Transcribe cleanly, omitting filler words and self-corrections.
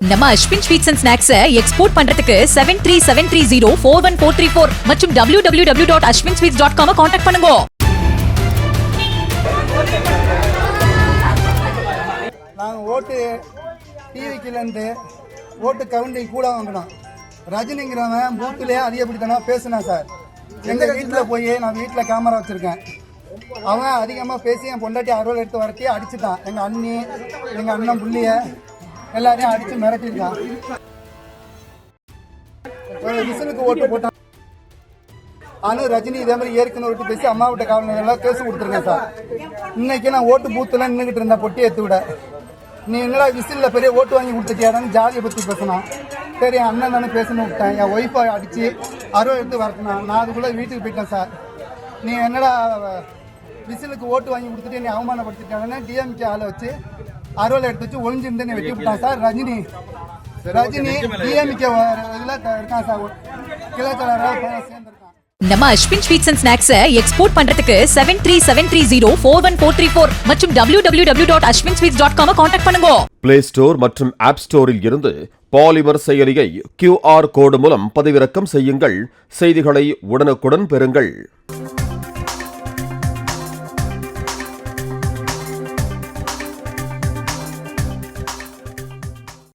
நம்ம Ashwin sweets and snacks export பண்றதுக்கு 7373041434 மற்றும் www.ashwinsweets.com கான்டாக்ட் பண்ணுங்க. நாங்கள் ஓட்டு டிவிக்கிலேருந்து ஓட்டு கவுண்டிங் கூட வாங்கினோம். ரஜினிங்கிறவன் பூத்துலேயே அதிகப்படித்தானா பேசினான் சார். எங்கள் வீட்டில் போய் நான் வீட்டில் கேமரா வச்சுருக்கேன். அவன் அதிகமாக பேசி என் பொண்டாட்டி அறுவல் எடுத்து வரட்டி அடிச்சுட்டான். எங்கள் அண்ணி எங்கள் அண்ணன் புள்ளிய எல்லாரையும் அடித்து மிரட்டிருக்கான். ஒரு விசிலுக்கு ஓட்டு போட்டான். ரஜினி இதே மாதிரி ஏற்கனவே விட்டு பேசி அம்மாவிட்ட காவலர் எல்லாம் கேஸ் கொடுத்துருக்கேன் சார். இன்னைக்கு நான் ஓட்டு பூத்துல நின்றுகிட்டு இருந்தேன் பொட்டி எடுத்து விட. நீ என்னடா விசிலில் பெரிய ஓட்டு வாங்கி கொடுத்துட்டியாடான்னு ஜாதியை பற்றி பேசினான். சரி என் அண்ணன் தானே பேசணும்னு விட்டேன். என் ஒய்ஃபை அடித்து அறுவை எடுத்து வரட்டினான். நான் அதுக்குள்ளே வீட்டுக்கு போயிட்டேன் சார். நீ என்னடா விசிலுக்கு ஓட்டு வாங்கி கொடுத்துட்டு நீ அவமானப்படுத்திட்டாங்கன்னு டிஎம்கே ஆளை வச்சு அறுவலை எடுத்து வச்சு ஒளிஞ்சிருந்து வெட்டி விட்டான் சார். ரஜினி டிஎம்கே இதில் இருக்கான் சார். கிளைச்சலராக சேர்ந்துருக்கான். நம்ம Ashwin sweets and snacks export பண்றதுக்கு 7373041434 மற்றும் www.ashwinsweets.com கான்டாக்ட் பண்ணுங்க. பிளே ஸ்டோர் மற்றும் ஆப் ஸ்டோரில் இருந்து பாலிமர் செயலியை QR கோடு மூலம் பதிவிறக்கம் செய்யுங்கள். செய்திகளை உடனுக்குடன் பெறுங்கள்.